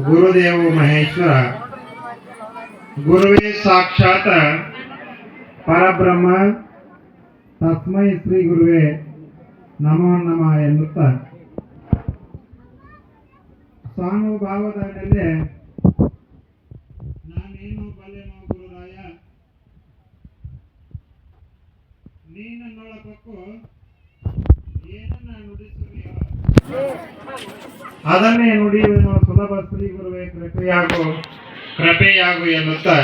ಗುರುದೇವ ಮಹೇಶ್ವರ ಗುರುವೇ ಸಾಕ್ಷಾತ್ ಪರಬ್ರಹ್ಮ ತಸ್ಮೈ ಶ್ರೀ ಗುರುವೇ ನಮೋ ನಮಃ ಎನ್ನುತ್ತಾ ಸ್ವಾನುಭಾವದ ಮೇಲೆ ನಾನೇನು ಬಲ್ಲೆನೋ ಗುರುರಾಯ ನೀನನ್ನೊಳಪಕ್ಕು ಏನನ್ನ ನುಡಿಸುವೆಯೋ ಅದನ್ನೇ ನುಡಿಯುವೆನು ಸುಲಭ ಶ್ರೀ ಗುರುವೇ ಕೃಪೆಯಾಗು ಎನ್ನುತ್ತಾ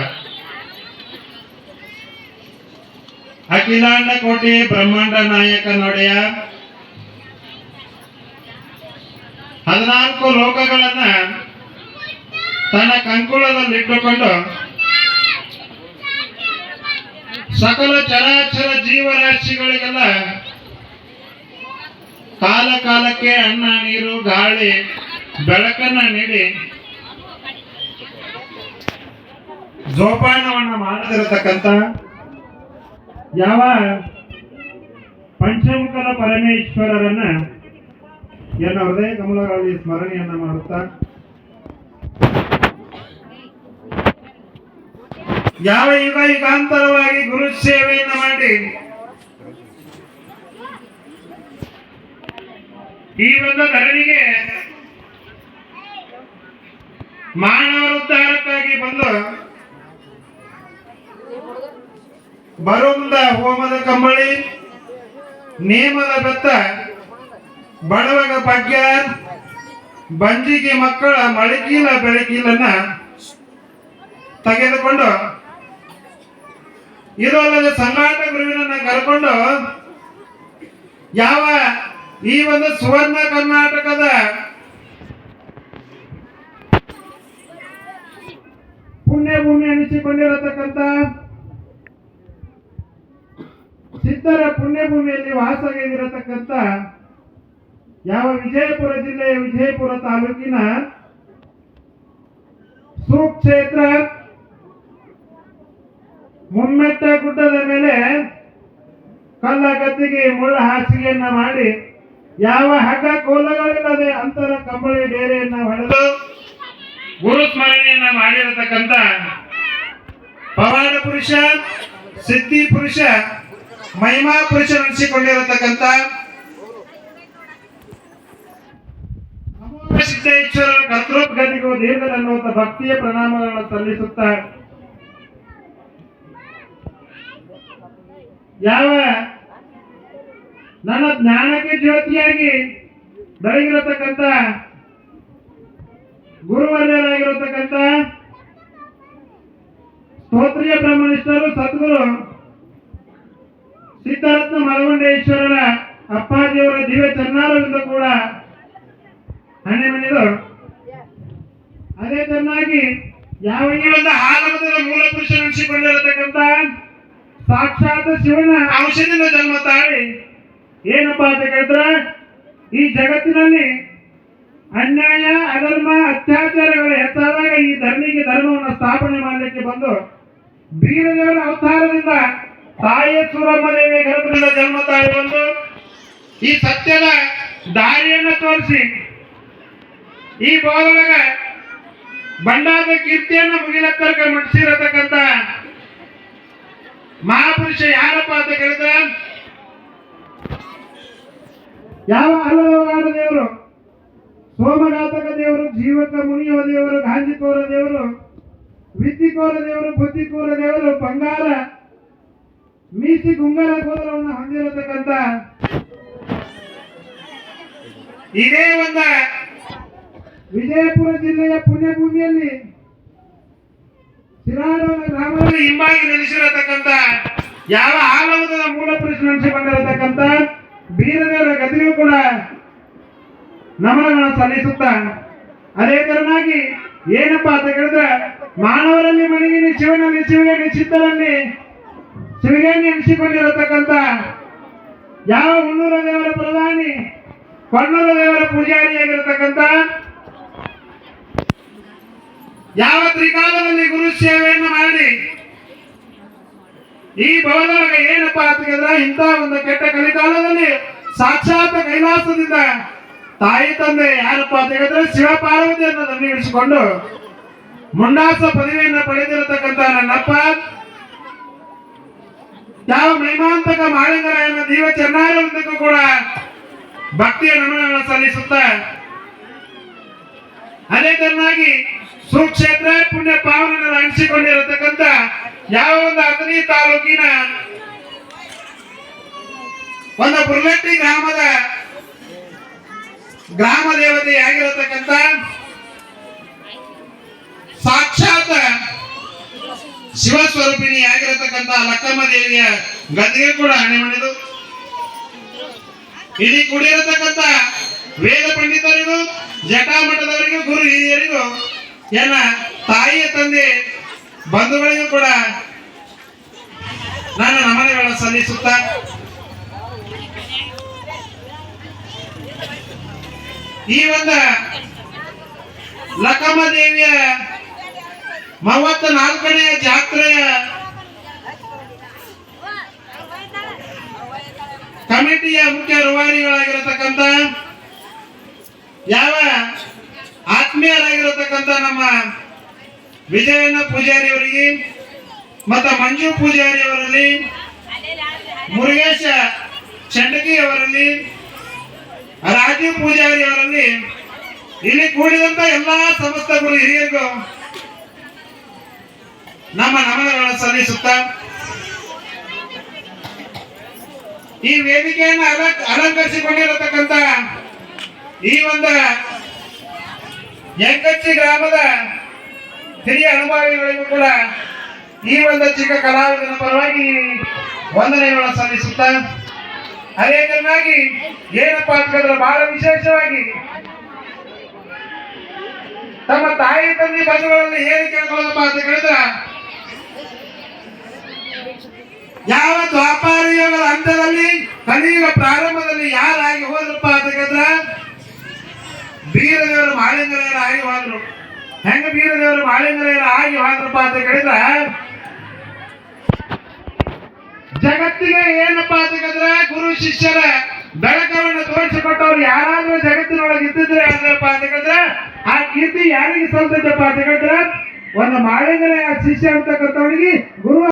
ಅಖಿಲಾಂಡ ಕೋಟಿ ಬ್ರಹ್ಮಾಂಡ ನಾಯಕ ನೊಡೆಯ 14 ಲೋಕಗಳನ್ನ ತನ್ನ ಕಂಕುಳದಲ್ಲಿಟ್ಟುಕೊಂಡು ಸಕಲ ಚರಾಚರ ಜೀವರಾಶಿಗಳಿಗೆಲ್ಲ ಕಾಲ ಕಾಲಕ್ಕೆ ಅನ್ನ ನೀರು ಗಾಳಿ ಬೆಳಕನ್ನ ನೀಡಿ ಜೋಪಾನವನ್ನ ಮಾಡದಿರತಕ್ಕಂತ ಯಾವ ಪಂಚಮುಖದ ಪರಮೇಶ್ವರರನ್ನ ಎನ್ನ ಹೃದಯ ಕಮಲಗಳಲ್ಲಿ ಸ್ಮರಣೆಯನ್ನ ಮಾಡುತ್ತಾ ಯಾವ ಯುಗಾಂತರವಾಗಿ ಗುರು ಸೇವೆಯನ್ನ ಮಾಡಿ ಈ ಒಂದು ಧರಣಿಗೆ ಮಾನವರ ಉದ್ಧಾರಕ್ಕಾಗಿ ಬಂದು ಬರುಂದ ಹೋಮದ ಕಂಬಳಿ ನೇಮದ ಬೆತ್ತ ಬಡವಗ ಭಾಗ್ಯ ಬಂಜಿಗೆ ಮಕ್ಕಳ ಮಳಕೀಲ ಬೆಳಕೀಲನ್ನ ತೆಗೆದುಕೊಂಡು ಇದು ಅಲ್ಲದೆ ಸಂಗಾಟ ಗುರುವಿನನ್ನ ಕರ್ಕೊಂಡು ಯಾವ ಈ ಒಂದು ಸುವರ್ಣ ಕರ್ನಾಟಕದ ಪುಣ್ಯಭೂಮಿ ಅನಿಸಿಕೊಂಡಿರತಕ್ಕಂತ ಸಿದ್ಧರ ಪುಣ್ಯಭೂಮಿಯಲ್ಲಿ ವಾಸವಾಗಿರತಕ್ಕಂತ ಯಾವ ವಿಜಯಪುರ ಜಿಲ್ಲೆಯ ವಿಜಯಪುರ ತಾಲೂಕಿನ ಸುಕ್ಷೇತ್ರ ಮುಮ್ಮೆಟ್ಟ ಗುಡ್ಡದ ಮೇಲೆ ಕಲ್ಲ ಗದ್ದಿಗೆ ಮುಳ್ಳ ಹಾಸಿಗೆಯನ್ನ ಮಾಡಿ ಯಾವ ಹಗ್ಗ ಕೋಲಗಳಿಲ್ಲದೆ ಅಂತರ ಕಂಬಳಿ ಡೇರೆಯನ್ನ ಹೊಡೆದು ಗುರು ಸ್ಮರಣೆಯನ್ನ ಮಾಡಿರತಕ್ಕಂತ ಪವಾಡ ಪುರುಷ ಸಿದ್ಧಿ ಪುರುಷ ಮಹಿಮಾ ಪುರುಷ ಅನಿಸಿಕೊಂಡಿರತಕ್ಕಂತ ಸಿದ್ದೇಶ್ವರ ಕರ್ತೃಗತಿಗೂ ದೀರ್ಘದನ್ನುವಂತ ಭಕ್ತಿಯ ಪ್ರಣಾಮಗಳನ್ನು ಸಲ್ಲಿಸುತ್ತಾ ಯಾವ ನನ್ನ ಜ್ಞಾನಕ್ಕೆ ಜ್ಯೋತಿಯಾಗಿ ಬೆಳಗಿರತಕ್ಕಂತ ಗುರುವರ್ಯರಾಗಿರತಕ್ಕಂತ ಸ್ತೋತ್ರಿಯ ಬ್ರಹ್ಮನಿಷ್ಠರು ಸದ್ಗುರು ಸಿದ್ಧಾರತ್ನ ಮರಗುಂಡೇಶ್ವರರ ಅಪ್ಪಾಜಿಯವರ ದಿವ್ಯ ಚನ್ನಾರದಿಂದ ಕೂಡ ಹಣ್ಣೆ ಮನೆದು ಅದೇ ಚೆನ್ನಾಗಿ ಯಾವ ಈ ಒಂದು ಆಲಮದ ಮೂಲ ಪುರುಷ ಅನಿಸಿಕೊಂಡಿರತಕ್ಕಂತ ಸಾಕ್ಷಾತ್ ಶಿವನ ಅಂಶದಿಂದ ಜನ್ಮ ತಾಳಿ ಏನಪ್ಪಾ ಅಂತ ಕೇಳಿದ್ರೆ ಈ ಜಗತ್ತಿನಲ್ಲಿ ಅನ್ಯಾಯ ಅಧರ್ಮ ಅತ್ಯಾಚಾರಗಳು ಹೆಚ್ಚಾದಾಗ ಈ ಧರ್ಮಿಗೆ ಧರ್ಮವನ್ನು ಸ್ಥಾಪನೆ ಮಾಡಲಿಕ್ಕೆ ಬಂದು ಬೀರದೇವರ ಅವತಾರದಿಂದ ತಾಯಿಯ ಸೂರಮ್ಮ ದೇವಿಯ ಗರ್ಭದಿಂದ ಜನ್ಮ ತಾಳಿ ಬಂದು ಈ ಸತ್ಯದ ದಾರಿಯನ್ನು ತೋರಿಸಿ ಈ ಬೋಧೊಳಗ ಬಂಡಾದ ಕೀರ್ತಿಯನ್ನು ಮುಗಿಲತ್ತರ್ಕ ಮುಟ್ಟಿಸಿರತಕ್ಕಂತ ಮಹಾಪುರುಷ ಯಾರಪ್ಪ ಅಂತ ಕೇಳಿದ್ರೆ ಯಾವ ಹಲವಾರ ದೇವರು ಸೋಮಘಾತಕ ದೇವರು ಜೀವಕ ಮುನಿಯುವ ದೇವರು ಗಾಂಜಿಕೋರ ದೇವರು ವಿದ್ಯಕೋರ ದೇವರು ಬುದ್ಧಿಕೋರ ದೇವರು ಬಂಗಾರ ಮೀಸಿ ಗುಂಗಾರ ಗೋತ್ರವನ್ನು ಹೊಂದಿರತಕ್ಕಂತ ಇದೇ ಒಂದ ವಿಜಯಪುರ ಜಿಲ್ಲೆಯ ಪುಣ್ಯಭೂಮಿಯಲ್ಲಿ ಶಿರಾಡೋಣ ಗ್ರಾಮದಲ್ಲಿ ಹಿಂಬಾಗಿ ನೆಲೆಸಿರತಕ್ಕಂತ ಯಾವ ಆಲಮದ ಮೂಲ ಪುರುಷ ನೆನೆಸಿಕೊಂಡಿರತಕ್ಕಂತ ಬೀರದೇವರ ಗತಿಯೂ ಕೂಡ ನಮನಗಳನ್ನು ಸಲ್ಲಿಸುತ್ತಾ ಅದೇ ತರನಾಗಿ ಏನಪ್ಪಾ ಅಂತ ಹೇಳಿದ್ರೆ ಮಾನವರಲ್ಲಿ ಮಣಿಗಿನಿ ಶಿವನಲ್ಲಿ ಶಿವಗೇಣಿ ಸಿದ್ಧರಲ್ಲಿ ಶಿವಗೇಣಿ ಎನಿಸಿಕೊಂಡಿರತಕ್ಕಂತ ಯಾವ ಹುಣ್ಣೂರ ದೇವರ ಪ್ರಧಾನಿ ಕೊಣ್ಣೂರ ದೇವರ ಪೂಜಾರಿಯಾಗಿರತಕ್ಕಂತ ಯಾವ ತ್ರಿಕಾಲದಲ್ಲಿ ಗುರು ಸೇವೆಯನ್ನು ಮಾಡಿ ಈ ಭವನೊಳಗ ಏನಪ್ಪಾ ಅಂತ ಹೇಳಿದ್ರೆ ಇಂಥ ಒಂದು ಕೆಟ್ಟ ಕಲಿಕಾಲದಲ್ಲಿ ಸಾಕ್ಷಾತ್ ಕೈಲಾಸದಿಂದ ತಾಯಿ ತಂದೆ ಯಾರಪ್ಪ ಅಂತ ಹೇಳಿದ್ರೆ ಶಿವಪಾರ್ವತಿಯನ್ನು ನಮಗಿಸಿಕೊಂಡು ಮುಂಡಾಸ ಪದವಿಯನ್ನು ಪಡೆದಿರತಕ್ಕಂತ ನನ್ನಪ್ಪ ಯಾವ ಮಹಿಮಾಂತಕ ಮಾಳಿಂಗರಾಯನ ದೀವ ಚೆನ್ನಾಗಿರುವುದಕ್ಕೂ ಕೂಡ ಭಕ್ತಿಯ ನಮನಗಳನ್ನು ಸಲ್ಲಿಸುತ್ತ ಅದೇ ತರನಾಗಿ ಸುಕ್ಷೇತ್ರ ಪುಣ್ಯ ಪಾವನ ಅನಿಸಿಕೊಂಡಿರತಕ್ಕಂತ ಯಾವ ಒಂದು ಅಥಣಿ ತಾಲೂಕಿನ ಒಂದು ಬುರ್ಲಟ್ಟಿ ಗ್ರಾಮದ ಗ್ರಾಮ ದೇವತೆಯಾಗಿರತಕ್ಕಂತ ಸಾಕ್ಷಾತ್ ಶಿವಸ್ವರೂಪಿಣಿ ಆಗಿರತಕ್ಕಂತ ಲಕ್ಕಮ್ಮ ದೇವಿಯ ಗದ್ದಿಗೆ ಕೂಡ ಹಣೆ ಮಾಡಿದು ಇಲ್ಲಿ ಕೂಡಿರತಕ್ಕಂತ ವೇದ ಪಂಡಿತರಿಗೂ ಜಟಾಮಠದವರಿಗೂ ಗುರು ಹಿರಿಯರಿಗೂ ಎಲ್ಲ ತಾಯಿಯ ತಂದೆ ಬಂಧುಗಳಿಗೂ ಕೂಡ ನಾನು ನಮನಗಳನ್ನು ಸಲ್ಲಿಸುತ್ತ ಈ ಒಂದು ಲಕ್ಕಮ್ಮ ದೇವಿಯ 34ನೇ ಜಾತ್ರೆಯ ಕಮಿಟಿಯ ಮುಖ್ಯ ರೂವಾರಿಗಳಾಗಿರತಕ್ಕಂತ ಯಾವ ಆತ್ಮೀಯರಾಗಿರತಕ್ಕಂತ ನಮ್ಮ ವಿಜಯಣ್ಣ ಪೂಜಾರಿ ಅವರಿಗೆ ಮತ್ತ ಮಂಜು ಪೂಜಾರಿ ಅವರಲ್ಲಿ ಮುರುಗೇಶ ಚಂಡಗಿ ಅವರಲ್ಲಿ ರಾಜೀವ್ ಪೂಜಾರಿ ಅವರಲ್ಲಿ ಇಲ್ಲಿ ಕೂಡಿದಂತ ಎಲ್ಲಾ ಸಮಸ್ತ ಗುರು ಹಿರಿಯರಿಗೂ ನಮ್ಮ ನಮನಗಳನ್ನು ಸಲ್ಲಿಸುತ್ತ ಈ ವೇದಿಕೆಯನ್ನು ಅಲಂಕರಿಸಿಕೊಂಡಿರತಕ್ಕಂತ ಈ ಒಂದು ಯಂಕಚ್ಚಿ ಗ್ರಾಮದ ಹಿರಿಯ ಅನುಭವಿಗಳಿಗೂ ಕೂಡ ಈ ಒಂದು ಚಿಕ್ಕ ಕಲಾವಿದನ ಪರವಾಗಿ ವಂದನೆಗಳನ್ನು ಸಲ್ಲಿಸುತ್ತ ಅದೇ ತರನಾಗಿ ಏನಪ್ಪಾ ಅಂತಂದ್ರೆ ಬಹಳ ವಿಶೇಷವಾಗಿ ತಮ್ಮ ತಾಯಿ ತಂದೆ ಬಂಧುಗಳಲ್ಲಿ ಏನು ಕೇಳ್ಕೊಳ್ಳೋದಪ್ಪ ಅಂತ ಹೇಳಿದ್ರ ಯಾವ ದ್ವಾಪಾರ ಯುಗದ ಹಂತದಲ್ಲಿ ಕಲಿಯುಗ ಪ್ರಾರಂಭದಲ್ಲಿ ಯಾರಾಗಿ ಹೋದ್ರಪ್ಪ ಅಂತ ಹೇಳಿದ್ರ ಬೀರದೇವರು ಮಾಳಿಂಗರಾಯರ ಆಗಿ ಹೋದ್ರು. ಹೆಂಗ ಬೀರದೇವರು ಮಾಳಿಂಗರಾಯರ ಆಗಿ ಹೋದ್ರಪ್ಪ ಅಂತ ಹೇಳಿದ್ರ ಜಗತ್ತಿಗೆ ಏನಪ್ಪಾ ಅಂತ ಹೇಳಿದ್ರೆ ಗುರು ಶಿಷ್ಯರ ಬೆಳಕವನ್ನು ತೋರಿಸಿಕೊಟ್ಟವ್ರು ಯಾರಾದ್ರೂ ಜಗತ್ತಿನೊಳಗೆ ಇದ್ದಿದ್ರೆ ಯಾರಪ್ಪ ಅಂತ ಹೇಳಿದ್ರೆ ಆ ಕೀರ್ತಿ ಯಾರಿಗೆ ಸಲ್ತೈತಪ್ಪ ಅಂತ ಹೇಳಿದ್ರೆ ಒಂದು ಮಾಳಿಂಗರಾಯ ಶಿಷ್ಯ ಅಂತಕ್ಕಂಥವರಿಗೆ ಗುರು